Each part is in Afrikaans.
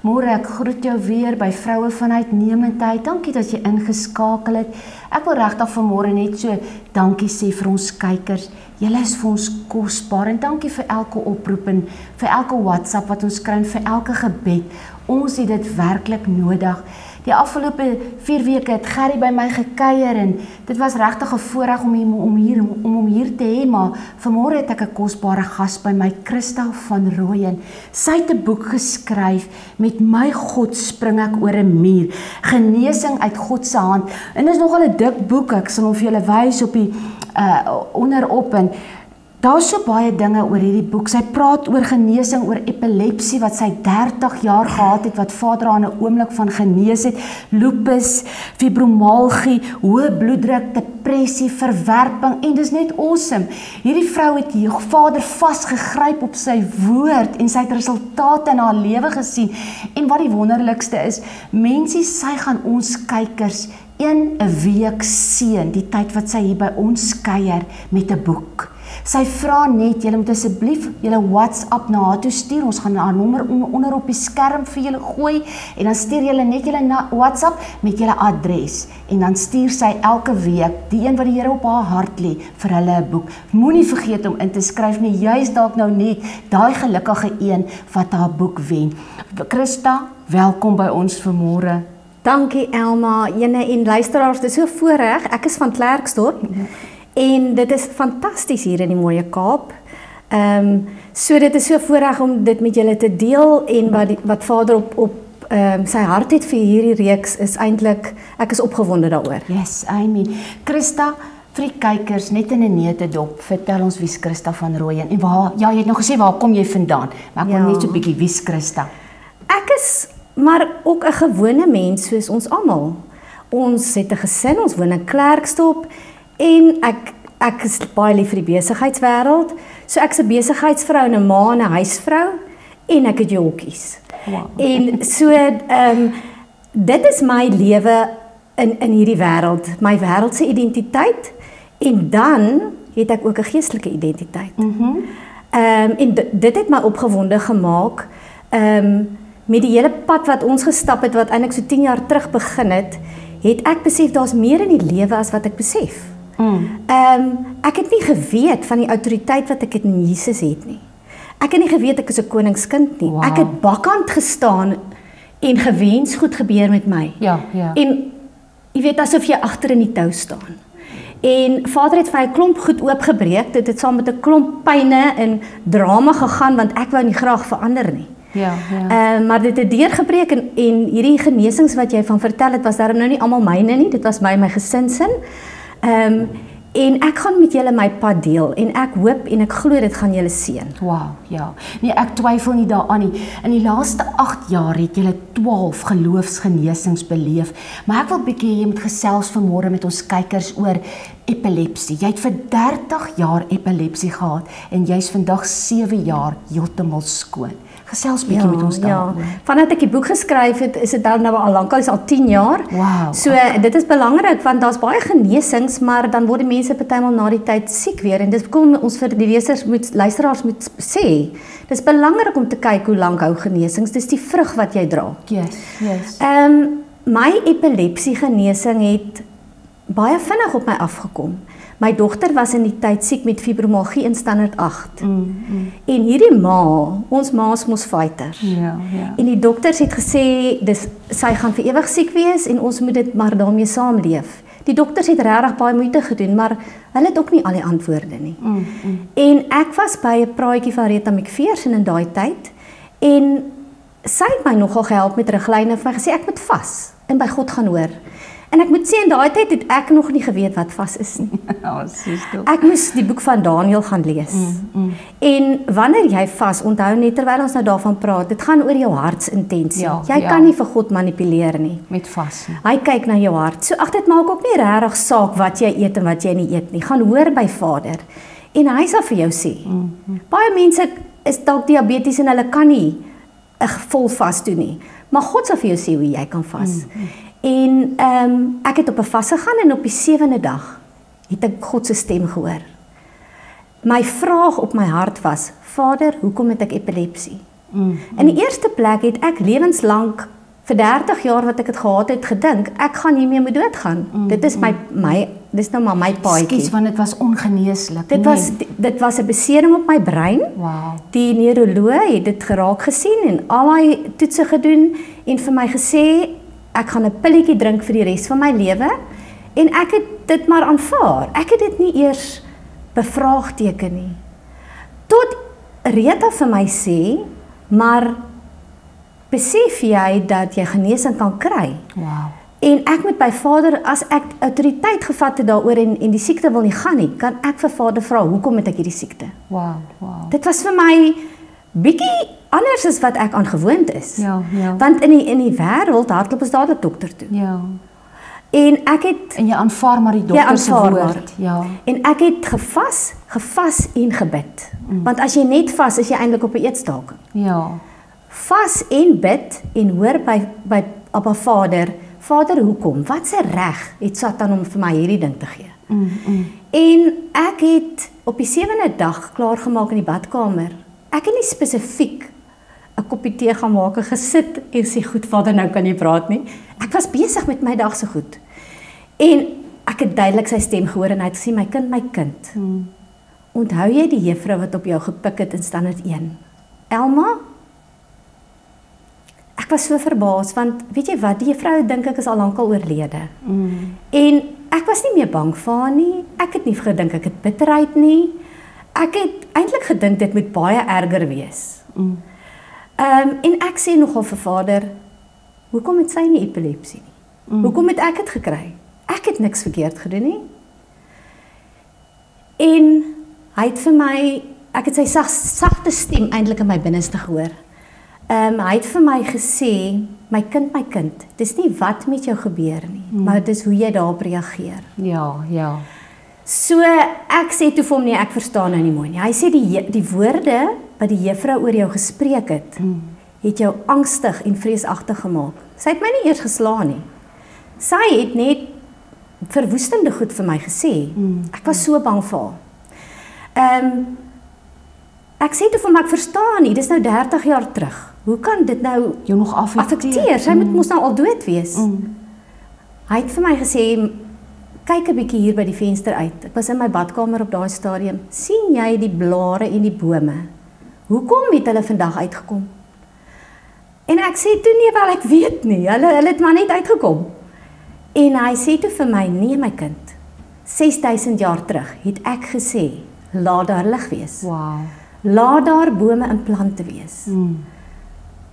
Môre, ek groet jou weer by Vroue van Uitnemendheid. Dankie dat jy ingeskakel het. Ek wil regtig vanmôre net so dankie sê vir ons kykers. Julle is vir ons kosbaar en dankie vir elke oproep en vir elke WhatsApp wat ons kry en vir elke gebed. Ons het dit werklik nodig. Die afgelope 4 weke het Gerry by my gekuier en dit was regtig 'n voorreg om hom hier te hê, maar vanmôre het ek 'n kosbare gas by my, Christa van Rooyen. Sy het 'n boek geskryf, Met my God spring ek oor 'n muur, genesing uit God se hand. En dit is nogal 'n dik boek, ek sal hom vir julle wys op die onderop en daar's so baie dinge oor hierdie boek. Sy praat oor genesing, oor epilepsie wat sy 30 jaar gehad het, wat vader aan 'n oomblik van genees het, lupus, fibromalgie, hoë bloeddruk, depressie, verwerping en dis net awesome. Hierdie vrou het hier vader vasgegryp op sy woord en sy het resultate in haar lewe gesien. En wat die wonderlikste is, mensie, sy gaan ons kykers 'n week seën, die tyd wat sy hier by ons kuier met 'n boek. Sy vra net, julle moet asseblief julle WhatsApp na haar toe stuur. Ons gaan haar nommer onder op die skerm vir julle gooi en dan stuur julle net julle WhatsApp met julle adres en dan stuur sy elke week die een wat die Here op haar hart lê vir hulle 'n boek. Moenie vergeet om in te skryf nie, juist dalk nou net daai gelukkige een wat haar boek wen. Christa, welkom by ons vanmôre. Dankie Elma, jene en luisteraars, dit is so voorreg. Ek is van Klerksdorp. En dit is fantasties hier in die mooie Kaap. So dit is so voorreg om dit met julle te deel en wat vader op sy hart het vir hierdie reeks is eintlik, ek is opgewonde daaroor. Yes, amen. Christa, vir die kykers, net in 'n neutedop, vertel ons wie's Christa van Rooyen en waar, ja, jy het nog gesê waar kom jy vandaan, maar ek wil net so 'n bietjie wie's Christa. Ek is maar ook 'n gewone mens soos ons almal. Ons het 'n gesin, ons woon in Klerksdorp. En ek is baie lief vir die besigheidswêreld. So ek's 'n besigheidsvrou en 'n ma en 'n huisvrou en ek het jockeys. Wow. En so dit is my lewe in hierdie wêreld, my wêreldse identiteit en dan het ek ook 'n geestelike identiteit. En dit het my opgewonde gemaak met die hele pad wat ons gestap het wat eintlik so 10 jaar terug begin het ek besef daar's meer in die lewe as wat ek besef. Ek het nie geweet van die autoriteit wat ek in Jesus het nie. Ek het nie geweet ek is 'n koningskind nie. Wow. Ek het bakkant gestaan en gewens goed gebeur met my. Ja. En jy weet asof jy agter in die tou staan. En vader het vir my 'n klomp goed oopgebreek. Dit het saam met 'n klomp pyne en drama gegaan want ek wou nie graag verander nie. Ja. Maar dit het deurgebreek en hierdie genesings wat jy van vertel het was daarom nou nie almal myne nie. Dit was my gesinsin. En ek gaan met julle my pad deel en ek hoop en ek glo dit gaan julle seën. Wow, ja. Nee, ek twyfel nie daaraan nie. In die laaste 8 jaar het julle 12 geloofsgenesings beleef, maar ek wil bietjie jy moet gesels vanmôre met ons kykers oor epilepsie. Jy het vir 30 jaar epilepsie gehad en jy's vandag 7 jaar heeltemal skoon. Gesels bietjie met ons daaroor. Ja. Vandat ek die boek geskryf het, is dit nou al lankal, is al 10 jaar. Wow. So dit is belangrik want daar's baie genesings, maar dan word die mense partymal na die tyd siek weer en dis kom ons vir die luisteraars moet sê. Dis belangrik om te kyk hoe lank hou genesings. Dis die vrug wat jy dra. Yes. My epilepsie genesing het baie vinnig op my afgekom. My dogter was in die tyd siek met fibromalgie in standaard 8. En hierdie ons ma's mos fighter. Ja. En die dokters het gesê, sy gaan vir ewig siek wees en ons moet dit maar daarmee saamleef. Die dokters het regtig baie moeite gedoen, maar hulle het ook nie al die antwoorde nie. En ek was by 'n praatjie van Rita McPherson in daai tyd en sy het my nogal gehelp met riglyne en gesê ek moet vas en by God gaan hoor. En ek moet sê in daai tyd het ek nog nie geweet wat vas is nie. Ek moes die boek van Daniël gaan lees. En wanneer jy vas, onthou net terwyl ons nou daarvan praat, dit gaan oor jou hartsintensie. Jy kan nie vir God manipuleer nie. Met vas. Hy kyk na jou hart. So dit maak ook nie regtig saak wat jy eet en wat jy nie eet nie. Gaan hoor by Vader. En hy sal vir jou sê. Baie mense is dalk diabetes en hulle kan nie vol vas doen nie. Maar God sal vir jou sê hoe jy kan vas. En ek het op 'n vas gegaan en op die 7de dag het ek God se stem gehoor. My vraag op my hart was, Vader, hoekom het ek epilepsie? In die eerste plek het ek lewenslank vir 30 jaar wat ek het gehad het gedink, ek gaan nie meer moet doodgaan. Dit is dis nou maar my paadjie. Skus, want dit was ongeneeslik. Dit was 'n besering op my brein. Wow. Die neuroloog het dit geraak gesien en al my toetse gedoen en vir my gesê ek gaan 'n pilletjie drink vir die res van my lewe en ek het dit maar aanvaar. Ek het dit nie eers bevraagteken nie. Tot Rita vir my sê, maar besef jy dat jy genesing kan kry? Wow. En ek moet by Vader, as ek autoriteit gevat het daaroor en die siekte wil nie gaan nie, kan ek vir Vader vra, hoekom het ek hierdie siekte? Wow. Dit was vir my bietjie anders as wat ek aangewoond is. Ja. Want in die wêreld hardloop ons dadelik dokter toe. Ja. En ek het En jy aanvaar maar die dokter se woord. Ja. En ek het gevas en gebid. Want as jy net vas, is jy eintlik op 'n eetstaking. Ja. Vas en bid en hoor by Abba Vader, hoekom? Wat se reg het Satan om vir my hierdie ding te gee? En ek het op die 7de dag klaargemaak in die badkamer. Ek het nie spesifiek 'n koppie tee gaan maak en gesit en sê, goed Vader, nou kan jy praat nie. Ek was besig met my dag so goed. En ek het duidelik sy stem gehoor en hy het gesê, my kind. Onthou jy die juffrou wat op jou gepik het in standaard 1? Elma? Ek was so verbaas, want weet jy wat, die juffrou dink ek is al lankal oorlede. En ek was nie meer bang vir haar nie, ek het nie gedink ek het bitterheid nie, ek het eintlik gedink dit moet baie erger wees. En ek sê nogal vir Vader, hoekom het sy nie epilepsie nie? Hoekom het ek het gekry? Ek het niks verkeerd gedoen nie. En hy het vir my, ek het sy sagte stem eintlik in my binneste gehoor. Hy het vir my gesê, my kind, dis nie wat met jou gebeur nie, maar dis hoe jy daarop reageer. Ja. So, ek sê toe vir hom, nee, ek verstaan nou nie mooi nie. Hy sê die woorde wat die juffrou oor jou gespreek het jou angstig en vreesagtig gemaak. Sy het my nie eers geslaan nie. Sy het net verwoestende goed vir my gesê. Ek was so bang vir haar. Ek sê toe vir hom, ek verstaan nie, dis nou 30 jaar terug. Hoe kan dit nou jou nog affekteer? Sy moet mos nou al dood wees. Hy het vir my gesê, kyk 'n bietjie hier by die venster uit. Ek was in my badkamer op daai stadium. Sien jy die blare en die bome? Hoekom het hulle vandag uitgekom? En ek sê toe, nee, wel ek weet nie. Hulle het maar net uitgekom. En hy sê toe vir my, nee my kind, 6000 jaar terug het ek gesê, laat daar lig wees. Wow. Laat daar bome en plante wees.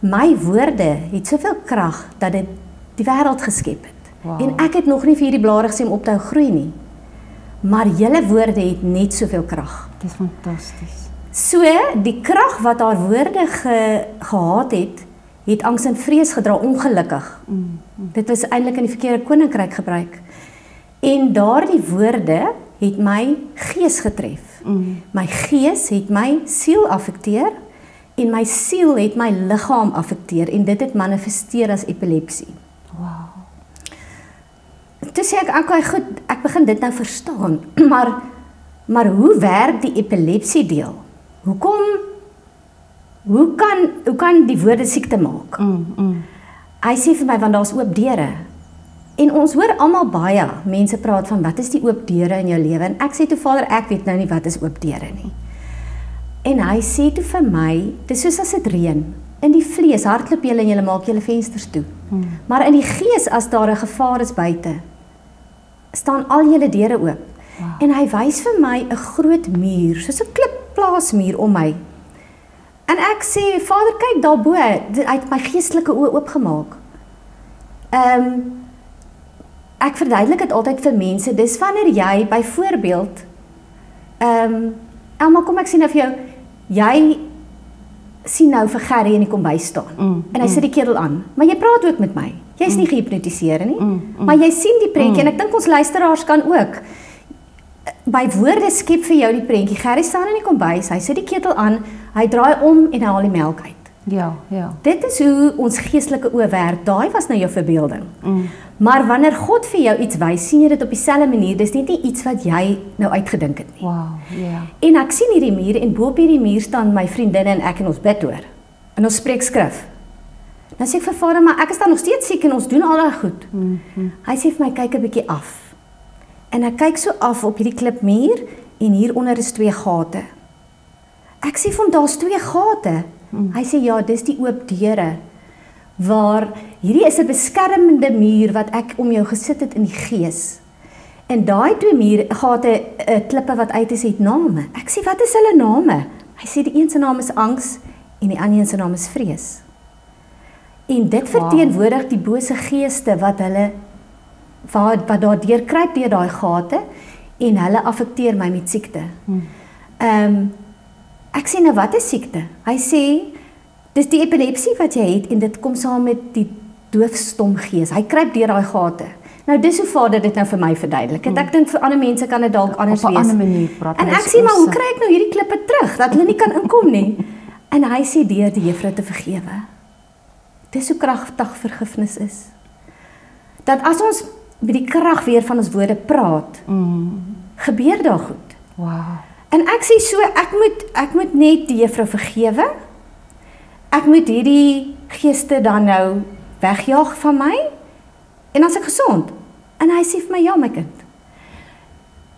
My woorde het soveel krag dat dit die wêreld geskep het. Wow. En ek het nog nie vir hierdie blare gesê om op te hou groei nie. Maar julle woorde het net soveel krag. Dit is fantasties. So, die krag wat haar woorde gehad het angs en vrees gedra, ongelukkig. Dit was eintlik in die verkeerde koninkryk gebruik. En daardie woorde het my gees getref. My gees het my siel affekteer en my siel het my liggaam affekteer en dit het manifesteer as epilepsie. Wow. Toe sê ek, okay, goed, ek begin dit nou verstaan, maar hoe werk die epilepsie deel? Hoe kan die woorde siekte maak? Hy sê vir my, want daar's oop deure. En ons hoor almal baie mense praat van wat is die oop deure in jou lewe? En ek sê toe Vader, ek weet nou nie wat is oop deure nie. En hy sê toe vir my, dis soos as dit reën. In die vlees hardloop julle en julle maak julle vensters toe. Maar in die gees, as daar 'n gevaar is buite, staan al julle deure oop. Wow. En hy wys vir my 'n groot muur, soos 'n klipplaasmuur om my. En ek sê, Vader, kyk daarbo, hy het my geestelike oë oopgemaak. Ek verduidelik dit altyd vir mense, dis wanneer jy, byvoorbeeld, Elma, kom ek sien nou vir jou, jy sien nou vir Gerrie in die kombuis staan, en hy sit die ketel aan, maar jy praat ook met my, jy is nie gehipnotiseer nie, maar jy sien die prentjie, en ek dink ons luisteraars kan ook, by woorde skep vir jou die prentjie, Gerrie staan in die kombuis, hy sit die ketel aan, hy draai om en hy haal die melk uit. Ja. Dit is hoe ons geestelike oë werk, daai was nou jou verbeelding. Maar wanneer God vir jou iets wys, sien jy dit op dieselfde manier, dis net nie iets wat jy nou uitgedink het nie. Wow, ja. En ek sien hierdie muur, en bo op hierdie muur staan my vriendinne en ek en ons bid oor. En ons spreek skrif. Dan sê ek vir vader, maar ek is dan nog steeds siek en ons doen al daai goed. Hy sê vir my, kyk 'n bietjie af. En ek kyk so af op hierdie klipmuur en hieronder is 2 gate. Ek sê vir hom, daar's 2 gate. Hy sê, ja, dis die oop deure, waar hierdie is 'n beskermende muur wat ek om jou gesit het in die gees. En daai 2 gate, klippe wat uit is, het name. Ek sê, wat is hulle name? Hy sê, die een se naam is angs en die ander een se naam is vrees. En dit verteenwoordig die bose geeste wat daardeur kruip deur daai gate en hulle affekteer my met siekte. Ek sê, nou wat is siekte? Hy sê, dis die epilepsie wat jy het en dit kom saam met die doofstom gees. Hy kruip deur daai gate. Nou dis hoe vader dit nou vir my verduidelik. Ek dink vir ander mense kan dit dalk anders wees. Op 'n ander manier praat. En ek sê, maar hoe kry ek nou hierdie klippe terug dat hulle nie kan inkom nie? En hy sê deur die juffrou te vergewe. Dis hoe kragtig vergifnis is. Dat as ons met die krag weer van ons woorde praat, gebeur daar goed. Wow. En ek sê so, ek moet net die juffrou vergewe. Ek moet hierdie geeste dan nou wegjaag van my. En as ek gesond. En hy sê vir my, ja my kind.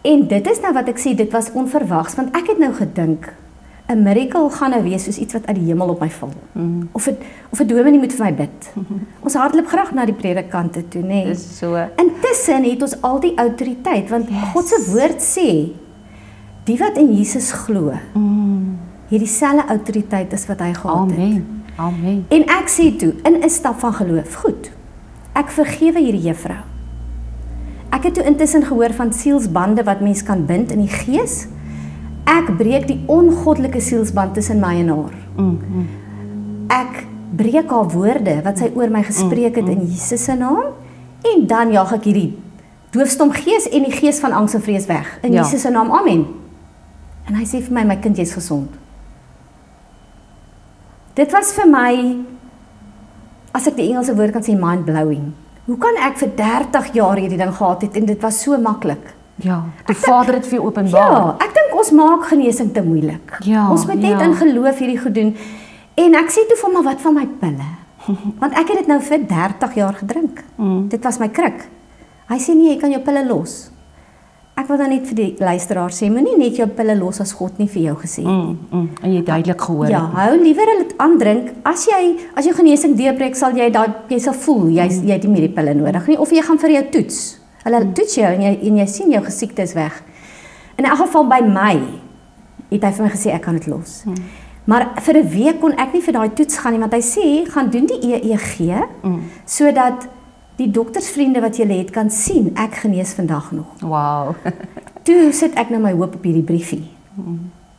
En dit is nou wat ek sê, dit was onverwags, want ek het nou gedink, 'n miracle gaan nou wees soos iets wat uit die hemel op my val. Of 'n dominee moet vir my bid. Ons hardloop graag na die predikante toe, nê. Dis so. Intussen het ons al die autoriteit, want God se woord sê, die wat in Jesus glo, het dieselfde autoriteit as wat hy gehad het. Amen. Amen. En ek sê toe, in 'n stap van geloof, goed, ek vergewe hierdie juffrou. Ek het toe intussen gehoor van sielsbande wat mens kan bind in die gees. Ek breek die ongoddelike sielsband tussen my en haar. Ek breek haar woorde wat sy oor my gespreek het in Jesus se naam. En dan jaag ek hierdie doofstom gees en die gees van angs en vrees weg. In Jesus se naam, amen. En hy sê vir my kind, jy's gesond. Dit was vir my, as ek die Engelse woord kan sê, mind-blowing. Hoe kan ek vir 30 jaar hierdie ding gehad het en dit was so maklik? Ja, die Vader het vir jou openbaar. Ja, ek dink ons maak genesing te moeilik. Ja, ons moet net in geloof hierdie goed doen. En ek sê toe vir my, wat van my pille? Want ek het dit nou vir 30 jaar gedrink. Dit was my kruk. Hy sê nie, jy kan jou pille los. Ek wil dan net vir die luisteraar sê, moenie net jou pille los as God nie vir jou gesê het. En jy duidelik gehoor. Ja, hou liewer dit aandrink. As jou genesing deurbreek, sal jy sal voel jy het nie meer die pille nodig nie, of jy gaan vir jou toets. Hulle toets jou en jy sien jou gesiekte is weg. In 'n geval by my het hy vir my gesê ek kan dit los. Maar vir 'n week kon ek nie vir daai toets gaan nie, want hy sê gaan doen die EEG sodat die doktersvriende wat jy het kan sien ek genees vandag nog. Wow. Toe sit ek nou my hoop op hierdie briefie.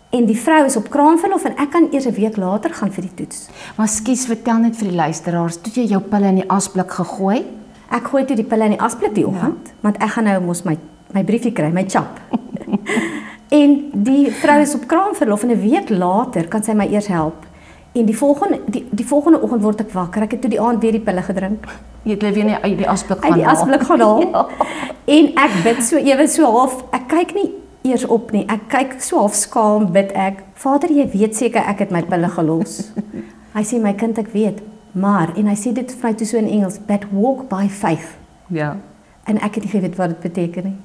En die vrou is op kraamverlof en ek kan eers 'n week later gaan vir die toets. Maar skus, vertel net vir die luisteraars, toe jy jou pille in die asblik gegooi? Ek gooi toe die pille in die asblik die oggend, want ek gaan nou mos my briefie kry, my chap. En die vrou is op kraamverlof en 'n week later kan sy my eers help. En die volgende oggend word ek wakker. Ek het toe die aand weer die pille gedrink. Jy het weer nie uit die asblik gaan haal. Uit die asblik gaan haal. Ja. En ek bid so half, ek kyk nie eers op nie. Ek kyk so half skaam, bid ek. Vader, jy weet seker ek het my pille gelos. Hy sê, my kind, ek weet. Maar, en hy sê dit vir my toe so in Engels, but walk by faith. Ja. En ek het nie geweet wat dit beteken nie.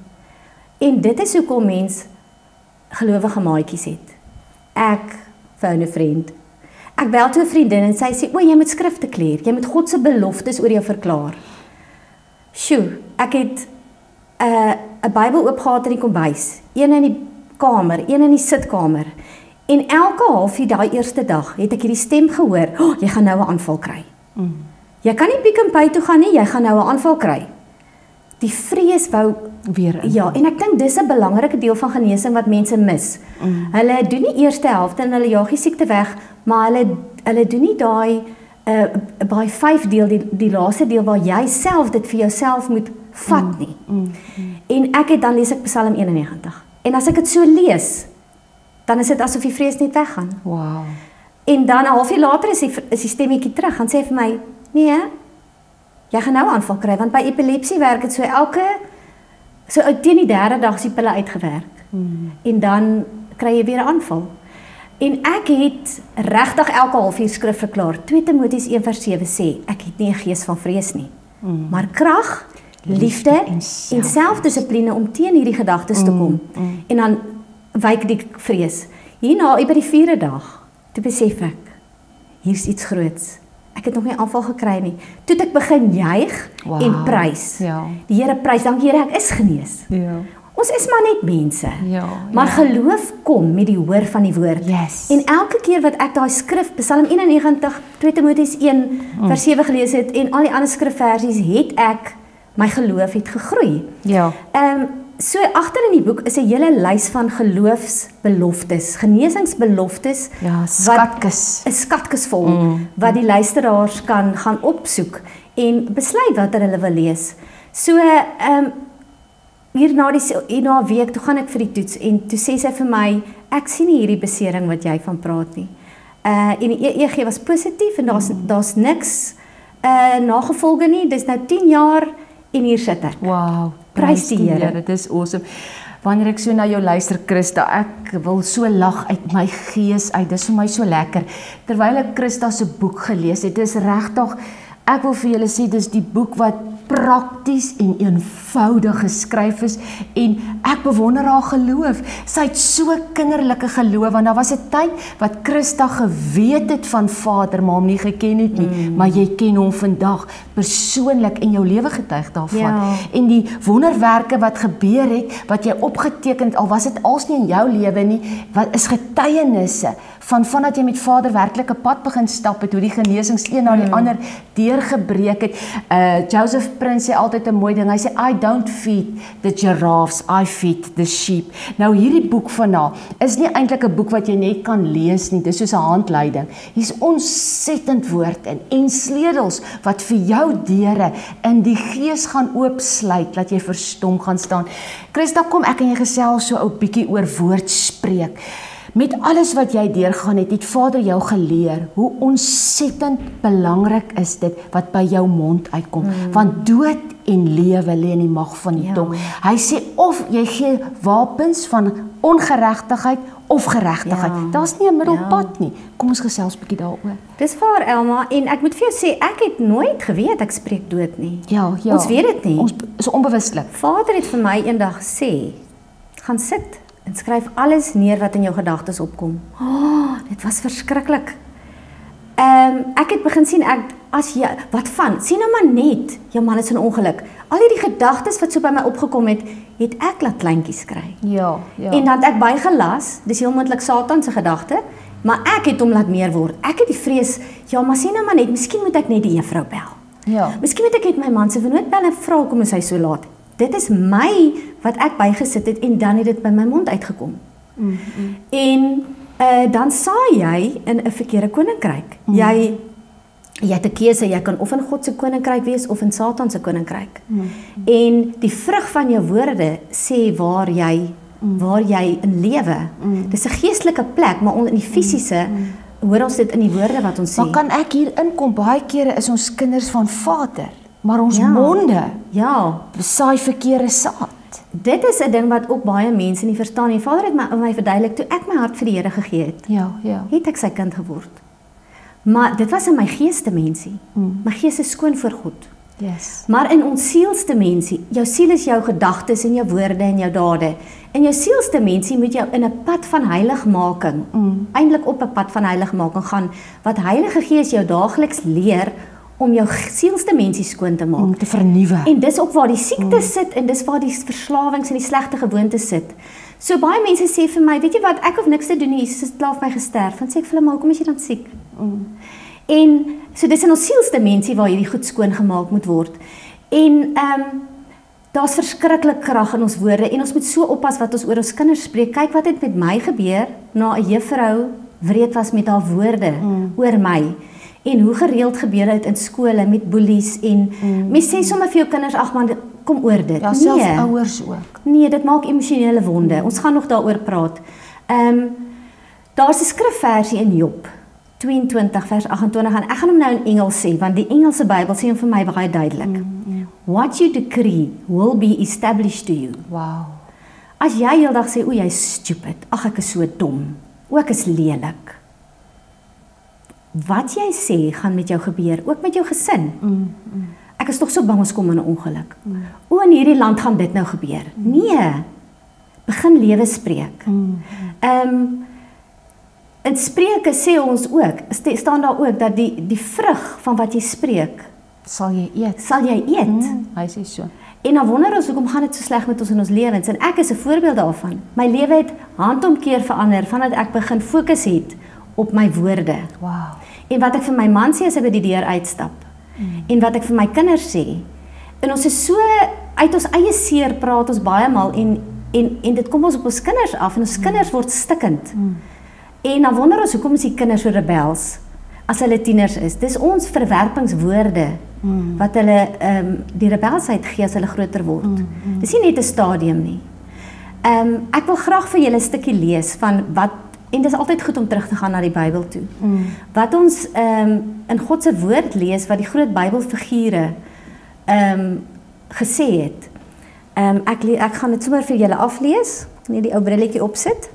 En dit is hoekom mens gelowige maatjies het. Ek phone 'n vriend. Ek bel toe 'n vriendin en sy sê, o, jy moet skrifte kleer. Jy moet God se beloftes oor jou verklaar. Sjoe, ek het 'n Bybel oopgehad in die kombuis, een in die kamer, een in die sitkamer. En elke halfuur daai eerste dag het ek hierdie stem gehoor, oh, jy gaan nou 'n aanval kry. Jy kan nie Pick n Pay toe gaan nie, jy gaan nou 'n aanval kry. Die vrees wou weer in. Ja, en ek dink dis 'n belangrike deel van genesing wat mense mis. Hulle doen die eerste helfte en hulle jaag die siekte weg, maar hulle doen nie daai by 5 deel, die laaste deel waar jy self dit vir jouself moet vat nie. En dan lees ek Psalm 91. En as ek dit so lees, dan is dit asof die vrees net weggaan. Wow. En dan 'n halfuur later is die stemmetjie terug en sê vir my, nee, jy gaan nou aanval kry, want by epilepsie werk dit so teen die 3de dag is die pille uitgewerk. En dan kry jy weer 'n aanval. En ek het regtig elke halfuur skrif verklaar. 2 Timoteus 1:7 sê, ek het nie 'n gees van vrees nie, maar krag, liefde en selfdissipline om teen hierdie gedagtes te kom. En dan wyk die vrees. Hierna, by die 4de dag, toe besef ek, hier's iets groots. Ek het nog nie aanval gekry nie. Toe het ek begin juig en prys. Die Here prys, dankie Here, ek is genees. Ons is maar net mense. Maar geloof kom met die hoor van die woord. En elke keer wat ek daai skrif, Psalm 91, 2 Timoteus 1:7 gelees het en al die ander skrifversies, het ek my geloof het gegroei. So agter in die boek is 'n hele lys van geloofsbeloftes, genesingsbeloftes, skatkis. 'n skatkis vol wat die luisteraars kan gaan opsoek en besluit watter hulle wil lees. So hier na 'n week toe gaan ek vir die toets en toe sê sy vir my, ek sien nie hierdie besering wat jy van praat nie. En die EEG was positief en daar's niks nagevolge nie. Dis nou 10 jaar en hier sit ek. Wow. Prys die Here. Dit is awesome. Wanneer ek so na jou luister, Christa, ek wil so lag uit my gees uit. Dis vir my so lekker. Terwyl ek Christa se boek gelees het, dis regtig, ek wil vir julle sê, dis die boek wat prakties en eenvoudig geskryf is en ek bewonder haar geloof. Sy het so kinderlike geloof, want daar was 'n tyd wat Christa geweet het van Vader, maar hom nie geken het nie, maar jy ken hom vandag persoonlik en jou lewe getuig daarvan. En die wonderwerke wat gebeur het, wat jy opgeteken het, al was dit als nie in jou lewe nie, wat is getuienisse vandat jy met Vader werklik 'n pad begin stap het, hoe die genesings een na die ander deurgebreek het. Joseph Prince sê altyd 'n mooi ding, hy sê, I don't feed the giraffes, I feed the sheep. Nou hierdie boek van haar is nie eintlik 'n boek wat jy net kan lees nie, dis soos 'n handleiding. Hier's ontsettend woord en sleutels wat vir jou deure in die gees gaan oopsluit, dat jy verstom gaan staan. Christa, kom ek en jy gesels so 'n bietjie oor woordspreek. Met alles wat jy deurgaan het Vader jou geleer hoe ontsettend belangrik is dit wat by jou mond uitkom. Want dood en lewe lê in die mag van die tong. Hy sê of jy gee wapens van ongeregtigheid of geregtigheid. Daar's nie 'n middelpad nie. Kom ons gesels bietjie daaroor. Dis waar, Elma, en ek moet vir jou sê, ek het nooit geweet ek spreek dood nie. Ons weet dit nie. Ons is onbewustelik. Vader het vir my eendag gesê, gaan sit en skryf alles neer wat in jou gedagtes opkom. Dit was verskriklik. Ek het begin sien, sien nou maar net, jou man is in ongeluk. Al die gedagtes wat so by my opgekom het ek laat kleintjies kry. En dan het ek bygelas, dis heel moontlik Satan se gedagte, maar ek het hom laat meer word. Ek het die vrees, maar sien nou maar net, miskien moet ek net die juffrou bel. Miskien moet ek net my man se vernoot bel en vra hoekom is hy so laat. Dit is my wat ek bygesit het en dan het dit by my mond uitgekom. En dan saai jy in 'n verkeerde koninkryk. Jy het 'n keuse, jy kan of in God se koninkryk wees of in Satan se koninkryk. En die vrug van jou woorde sê waar jy in lewe. Dis 'n geestelike plek, maar in die fisiese hoor ons dit in die woorde wat ons sê. Maar kan ek hier inkom? Baie kere is ons kinders van Vader, maar ons monde saai verkeerde saad. Dit is 'n ding wat ook baie mense nie verstaan nie. Vader het my verduidelik, toe ek my hart vir die Here gegee het, het ek sy kind geword. Maar dit was in my geesdimensie. My gees is skoon voor God. Maar in ons sielsdimensie, jou siel is jou gedagtes en jou woorde en jou dade. In jou sielsdimensie moet jou in 'n pad van heiligmaking, eintlik op 'n pad van heiligmaking gaan, wat Heilige Gees jou daagliks leer om jou sielsdimensie skoon te maak. Om te vernuwe. En dis ook waar die siekte sit en dis waar die verslawings en die slegte gewoontes sit. So baie mense sê vir my, weet jy wat, ek hoef niks te doen nie, Jesus het klaar vir my gesterf. Dan sê ek vir hulle, maar hoekom is jy dan siek? En so dis in ons sielsdimensie waar hierdie goed skoon gemaak moet word. En daar's verskriklik krag in ons woorde en ons moet so oppas wat ons oor ons kinders spreek. Kyk wat het met my gebeur na 'n juffrou wreed was met haar woorde oor my. En hoe gereeld gebeur dit in skole met boelies en mens sê sommer vir jou kinders, ag man, kom oor dit. Ja, selfs ouers ook. Nee, dit maak emosionele wonde. Ons gaan nog daaroor praat. Daar's 'n skrifversie in Job 22 vers 28 en ek gaan hom nou in Engels sê, want die Engelse Bybel sê hom vir my baie duidelik. What you decree will be established to you. Wow. As jy heeldag sê, o, jy's stupid, ag ek is so dom, ook is lelik. Wat jy sê gaan met jou gebeur, ook met jou gesin. Ek is tog so bang ons kom in 'n ongeluk. O, in hierdie land gaan dit nou gebeur. Nee, begin lewe spreek. In Spreuke sê ons ook, staan daar ook, dat die vrug van wat jy spreek, Sal jy eet? Hy sê so. En dan wonder ons, hoekom gaan dit so sleg met ons in ons lewens? En ek is 'n voorbeeld daarvan. My lewe het handomkeer verander, vandat ek begin fokus het op my woorde. Wow. En wat ek vir my man sê as hy by die deur uitstap. En wat ek vir my kinders sê. En ons is so, uit ons eie seer praat ons baie maal, en dit kom ons op ons kinders af, en ons kinders word stikkend. En dan wonder ons, hoekom is die kinders so rebels, as hulle tieners is. Dis ons verwerpingswoorde, wat hulle die rebelsheid gee as hulle groter word. Dis nie net 'n stadium nie. Ek wil graag vir julle 'n stukkie lees van wat, en dis altyd goed om terug te gaan na die Bybel toe. Wat ons in God se woord lees, wat die groot Bybelfigure gesê het. Ek gaan dit sommer vir julle aflees, net die ou brilletjie opsit.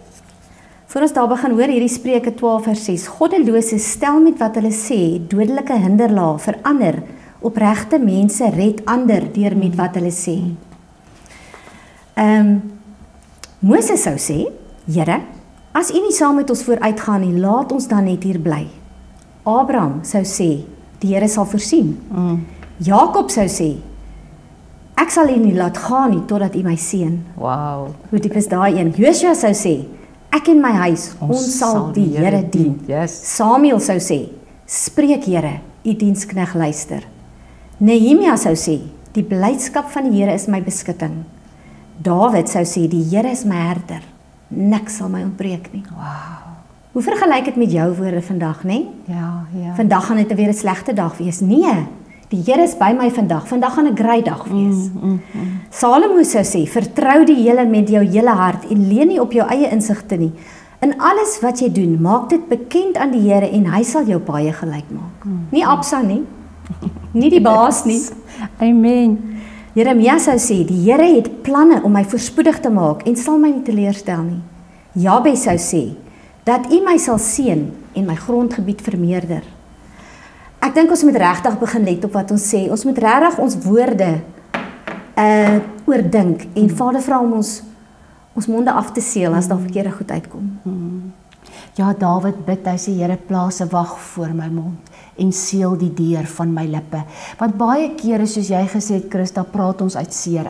Voor ons daar begin hoor, hierdie Spreuke 12 vers 6. Goddelose stel met wat hulle sê, dodelike hinderlaag verander, opregte mense red ander deur met wat hulle sê. Moses sou sê, Here, as U nie saam met ons vooruitgaan nie, laat ons dan net hier bly. Abraham sou sê, die Here sal voorsien. Jakob sou sê, ek sal U nie laat gaan nie, totdat U my seën. Wow. Hoe diep is daai een? Joshua sou sê, ek en my huis, ons sal die Here dien. Yes. Samuel sou sê, spreek Here, U dienskneg luister. Nehemia sou sê, die blydskap van die Here is my beskutting. Dawid sou sê, die Here is my herder, niks sal my ontbreek nie. Wow. Hoe vergelyk dit met jou woorde vandag, nee? Ja. Vandag gaan dit weer 'n slegte dag wees. Nee, die Here is by my vandag gaan 'n great dag wees. Salomo sou sê, vertrou die Here met jou hele hart en leun nie op jou eie insigte nie. In alles wat jy doen, maak dit bekend aan die Here en hy sal jou paaie gelyk maak. Nie Absa nie, nie die baas nie. Amen. Jeremia sou sê, die Here het planne om my voorspoedig te maak en sal my nie teleurstel nie. Jabes sou sê, dat U my sal seën en my grondgebied vermeerder. Ek dink ons moet regtig begin let op wat ons sê. Ons moet regtig ons woorde oordink en Vader vra om ons monde af te seël as daar verkeerde goed uitkom. Ja, Dawid bid, hy sê, Here, plaas 'n wag voor my mond en seël die deur van my lippe. Want baie kere, soos jy gesê het, Christa, praat ons uit seer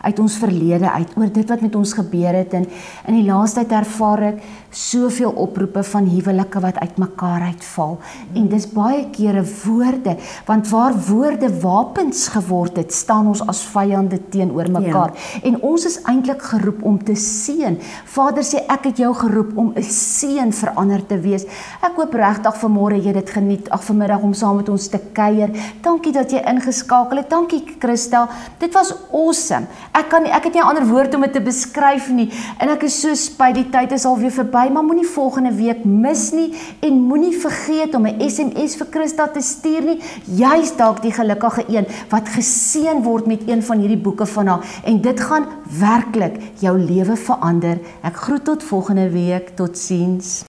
uit ons verlede uit, oor dit wat met ons gebeur het, en in die laaste tyd ervaar ek soveel oproepe van huwelike wat uit mekaar uitval, en dis baie kere woorde, want waar woorde wapens geword het, staan ons as vyande teenoor mekaar, en ons is eintlik geroep om te seën. Vader sê, ek het jou geroep om 'n seën vir ander te wees. Ek hoop regtig vanmôre jy dit geniet, vanmiddag om saam met ons te kuier. Dankie dat jy ingeskakel het. Dankie Christa. Dit was awesome. Ek het nie 'n ander woord om dit te beskryf nie. En ek is so spyt, die tyd is alweer verby, maar moenie volgende week mis nie en moenie vergeet om 'n SMS vir Christa te stuur nie. Jy's dalk die gelukkige een wat geseën word met een van hierdie boeke van haar en dit gaan werklik jou lewe verander. Ek groet tot volgende week. Totsiens.